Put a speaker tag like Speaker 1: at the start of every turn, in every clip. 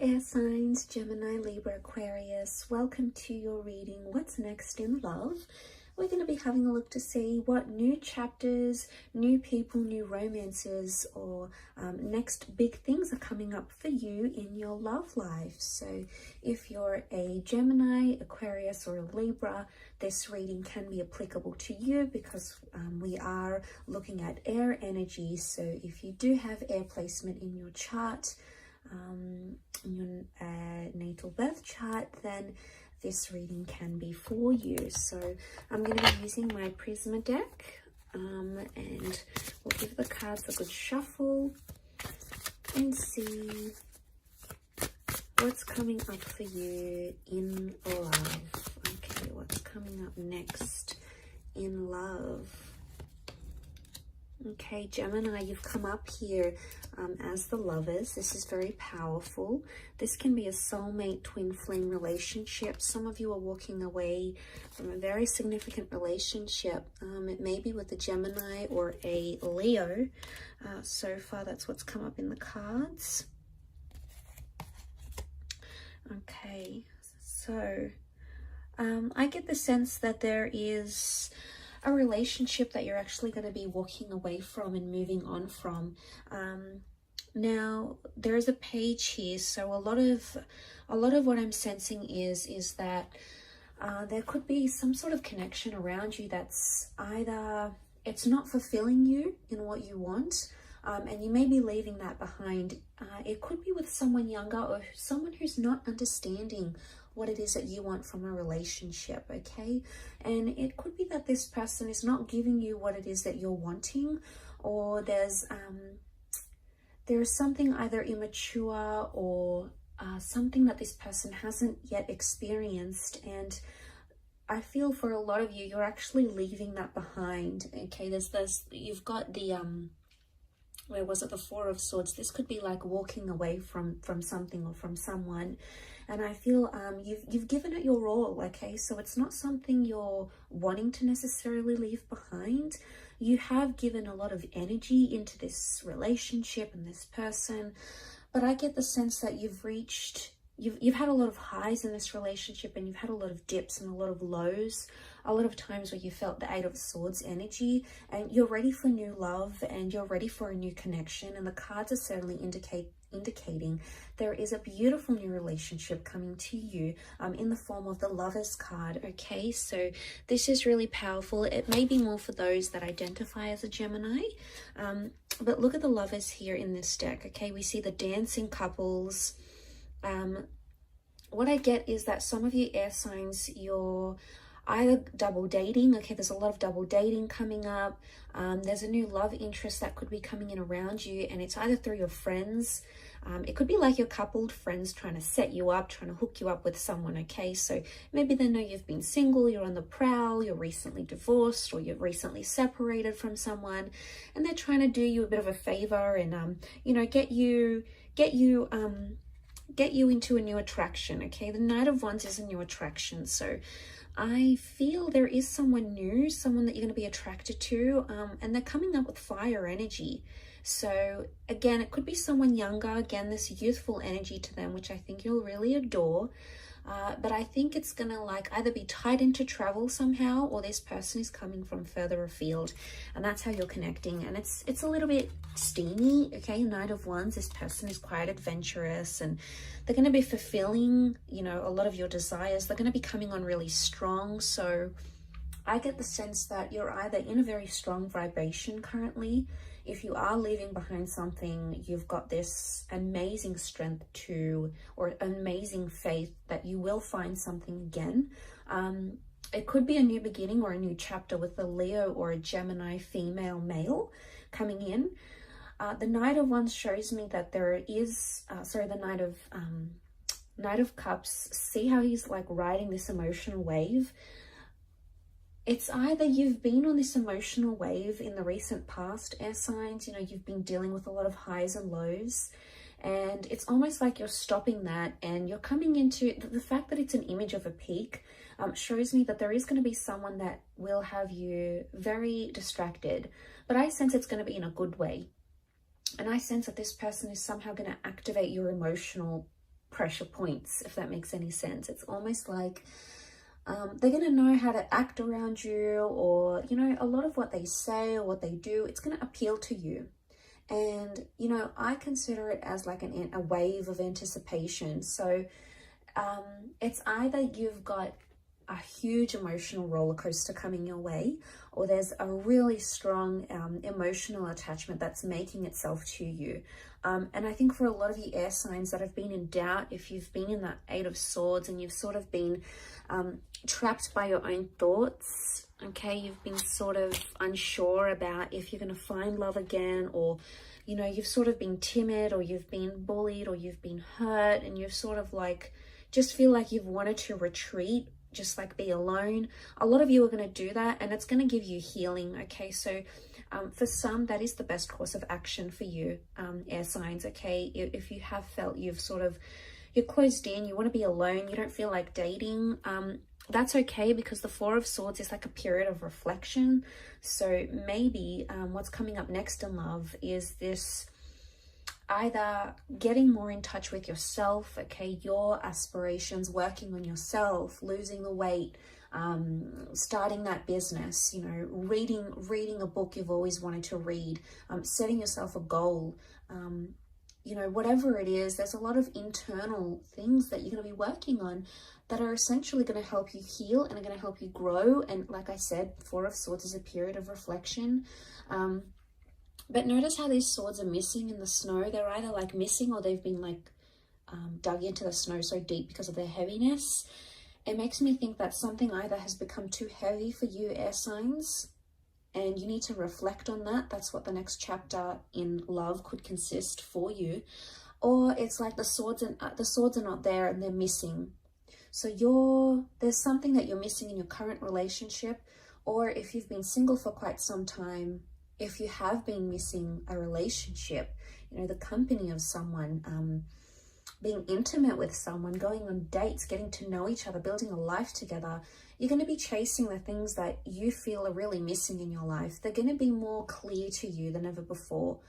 Speaker 1: air signs, Gemini, Libra, Aquarius. Welcome to your reading, What's Next in Love? We're going to be having a look to see what new chapters, new people, new romances, or next big things are coming up for you in your love life. So if you're a Gemini, Aquarius, or a Libra, this reading can be applicable to you because we are looking at air energy. So if you do have air placement in your chart, in your natal birth chart, then this reading can be for you. So I'm going to be using my Prisma deck, and we'll give the cards a good shuffle and see what's coming up for you in love. Okay, what's coming up next in love? Okay, Gemini, you've come up here as the lovers. This is very powerful. This can be a soulmate twin flame relationship. Some of you are walking away from a very significant relationship. It may be with a Gemini or a Leo. So far, that's what's come up in the cards. Okay, so I get the sense that there is a relationship that you're actually going to be walking away from and moving on from. Now there's a page here, so a lot of what I'm sensing is that there could be some sort of connection around you that's either it's not fulfilling you in what you want, and you may be leaving that behind. It could be with someone younger or someone who's not understanding what it is that you want from a relationship, okay? And it could be that this person is not giving you what it is that you're wanting, or there's something either immature or something that this person hasn't yet experienced. And I feel for a lot of you, you're actually leaving that behind, okay? You've got the where was it, the Four of Swords. This could be like walking away from something or from someone, and I feel you've given it your all, okay? So it's not something you're wanting to necessarily leave behind. You have given a lot of energy into this relationship and this person, but I get the sense that you've had a lot of highs in this relationship, and you've had a lot of dips and a lot of lows, a lot of times where you felt the Eight of Swords energy, and you're ready for new love and you're ready for a new connection. And the cards are certainly indicating there is a beautiful new relationship coming to you in the form of the Lovers card, okay? So this is really powerful. It may be more for those that identify as a Gemini, but look at the Lovers here in this deck, okay? We see the dancing couples. What I get is that some of you air signs, you're either double dating, okay? There's a lot of double dating coming up. There's a new love interest that could be coming in around you, and it's either through your friends. It could be like your coupled friends trying to set you up, trying to hook you up with someone, okay? So maybe they know you've been single, you're on the prowl, you're recently divorced, or you're recently separated from someone, and they're trying to do you a bit of a favor and you know, get you into a new attraction, okay? The Knight of Wands is a new attraction. So I feel there is someone new, someone that you're going to be attracted to, and they're coming up with fire energy. So again, it could be someone younger, again, this youthful energy to them, which I think you'll really adore. But I think it's going to like either be tied into travel somehow, or this person is coming from further afield, and that's how you're connecting. And it's a little bit steamy, okay? Knight of Wands, this person is quite adventurous, and they're going to be fulfilling, you know, a lot of your desires. They're going to be coming on really strong. So I get the sense that you're either in a very strong vibration currently. If you are leaving behind something, you've got this amazing strength or amazing faith that you will find something again. It could be a new beginning or a new chapter with a Leo or a Gemini female male coming in. The Knight of Wands shows me that there is, the Knight of Cups, see how he's like riding this emotional wave. It's either you've been on this emotional wave in the recent past, air signs, you know, you've been dealing with a lot of highs and lows, and it's almost like you're stopping that and you're coming into the fact that it's an image of a peak. Shows me that there is going to be someone that will have you very distracted, but I sense it's going to be in a good way. And I sense that this person is somehow going to activate your emotional pressure points, if that makes any sense. It's almost like they're going to know how to act around you, or, you know, a lot of what they say or what they do, it's going to appeal to you. And, you know, I consider it as like a wave of anticipation. So it's either you've got a huge emotional roller coaster coming your way, or there's a really strong emotional attachment that's making itself to you. And I think for a lot of you air signs that have been in doubt, if you've been in that Eight of Swords and you've sort of been trapped by your own thoughts, okay, you've been sort of unsure about if you're going to find love again, or, you know, you've sort of been timid, or you've been bullied, or you've been hurt, and you've sort of like just feel like you've wanted to retreat, just like be alone. A lot of you are going to do that, and it's going to give you healing. Okay, so for some, that is the best course of action for you, air signs. Okay, if you have felt you're closed in, you want to be alone, you don't feel like dating, that's okay, because the Four of Swords is like a period of reflection. So maybe what's coming up next in love is this either getting more in touch with yourself, okay, your aspirations, working on yourself, losing the weight, starting that business, you know, reading a book you've always wanted to read, setting yourself a goal, you know, whatever it is. There's a lot of internal things that you're going to be working on that are essentially going to help you heal and are going to help you grow. And like I said, Four of Swords is a period of reflection. But notice how these swords are missing in the snow. They're either like missing, or they've been like dug into the snow so deep because of their heaviness. It makes me think that something either has become too heavy for you, air signs, and you need to reflect on that. That's what the next chapter in love could consist for you. Or it's like the swords are not there and they're missing. So there's something that you're missing in your current relationship, or if you've been single for quite some time, if you have been missing a relationship, you know, the company of someone, being intimate with someone, going on dates, getting to know each other, building a life together, you're going to be chasing the things that you feel are really missing in your life. They're going to be more clear to you than ever before.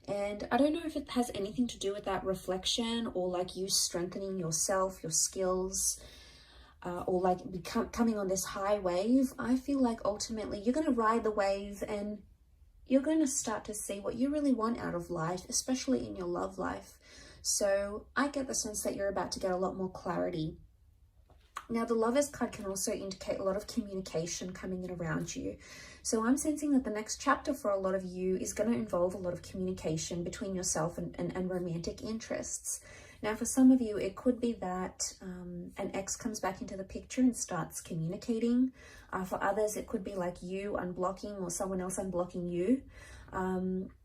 Speaker 1: And I don't know if it has anything to do with that reflection, or like you strengthening yourself, your skills, or like coming on this high wave. I feel like ultimately you're going to ride the wave, and you're going to start to see what you really want out of life, especially in your love life. So I get the sense that you're about to get a lot more clarity. Now, the Lovers card can also indicate a lot of communication coming in around you. So I'm sensing that the next chapter for a lot of you is going to involve a lot of communication between yourself and romantic interests. Now, for some of you, it could be that an ex comes back into the picture and starts communicating. For others, it could be like you unblocking or someone else unblocking you.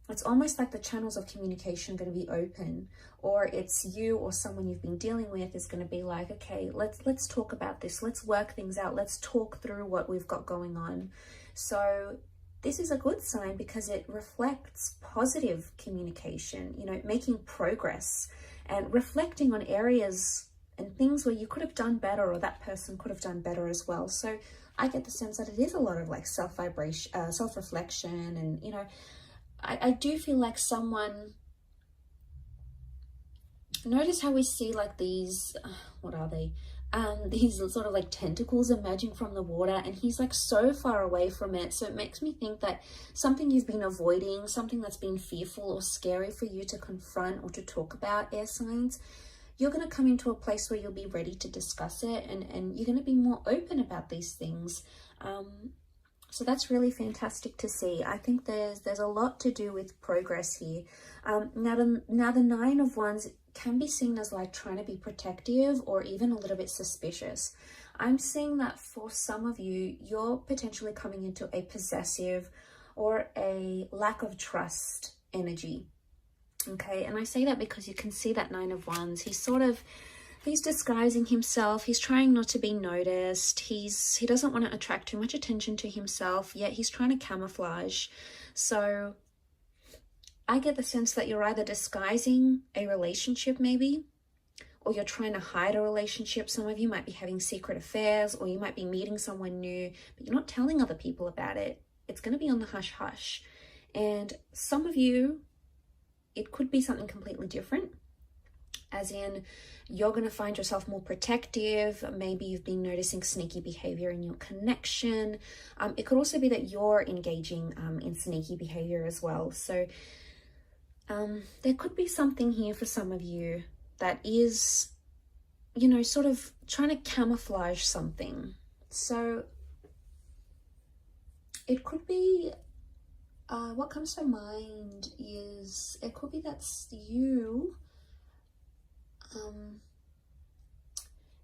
Speaker 1: It's almost like the channels of communication are going to be open, or it's you or someone you've been dealing with is going to be like, okay, let's talk about this. Let's work things out. Let's talk through what we've got going on. So this is a good sign because it reflects positive communication, you know, making progress and reflecting on areas and things where you could have done better, or that person could have done better as well. So I get the sense that it is a lot of like self-reflection, and, you know, I do feel like someone, notice how we see like these, what are they? These sort of like tentacles emerging from the water, and he's like so far away from it. So it makes me think that something you've been avoiding, something that's been fearful or scary for you to confront or to talk about, air signs, you're going to come into a place where you'll be ready to discuss it, and you're going to be more open about these things. So that's really fantastic to see. I think there's a lot to do with progress here. Now the Nine of Wands can be seen as like trying to be protective or even a little bit suspicious. I'm seeing that for some of you, you're potentially coming into a possessive or a lack of trust energy. Okay, and I say that because you can see that Nine of Wands. He's disguising himself. He's trying not to be noticed. He doesn't want to attract too much attention to himself, yet he's trying to camouflage. So I get the sense that you're either disguising a relationship maybe, or you're trying to hide a relationship. Some of you might be having secret affairs, or you might be meeting someone new, but you're not telling other people about it. It's going to be on the hush hush. And some of you, it could be something completely different. as in you're going to find yourself more protective. Maybe you've been noticing sneaky behavior in your connection. It could also be that you're engaging in sneaky behavior as well. So there could be something here for some of you that is, you know, sort of trying to camouflage something. So it could be, what comes to mind is, it could be that's you.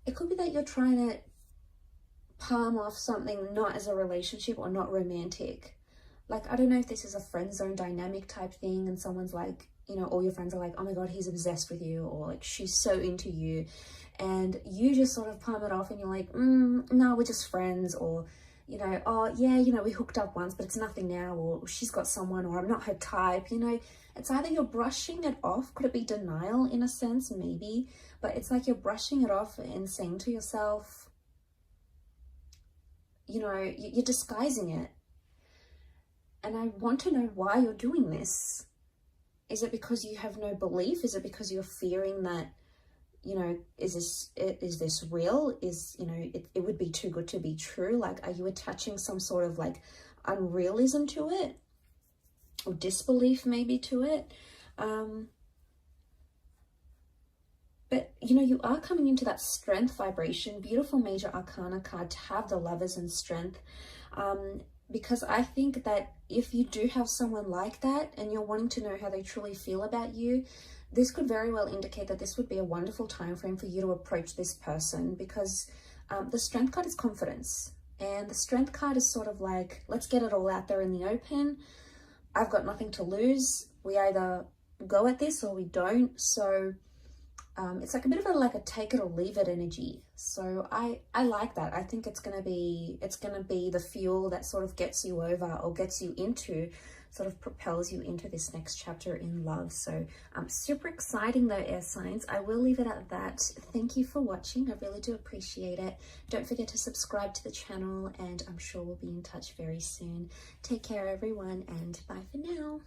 Speaker 1: It could be that you're trying to palm off something not as a relationship or not romantic. Like, I don't know if this is a friend zone dynamic type thing and someone's like, you know, all your friends are like, oh my God, he's obsessed with you, or like she's so into you. And you just sort of palm it off and you're like, no, we're just friends, or, you know, oh yeah, you know, we hooked up once, but it's nothing now, or she's got someone, or I'm not her type, you know. It's either you're brushing it off. Could it be denial in a sense? Maybe. But it's like you're brushing it off and saying to yourself, you know, you're disguising it. And I want to know why you're doing this. Is it because you have no belief? Is it because you're fearing that, you know, is this real? Is, you know, it would be too good to be true? Like, are you attaching some sort of like unrealism to it? Or disbelief maybe to it? But, you know, you are coming into that strength vibration. Beautiful major arcana card to have the Lovers and strength. Because I think that if you do have someone like that and you're wanting to know how they truly feel about you, this could very well indicate that this would be a wonderful time frame for you to approach this person, because the strength card is confidence. And the strength card is sort of like, let's get it all out there in the open. I've got nothing to lose. We either go at this or we don't. So it's like a bit of a take it or leave it energy. So I like that. I think it's gonna be the fuel that sort of gets you over, or gets you into, sort of propels you into this next chapter in love. So super exciting though, air signs. I will leave it at that. Thank you for watching. I really do appreciate it. Don't forget to subscribe to the channel, and I'm sure we'll be in touch very soon. Take care everyone, and bye for now.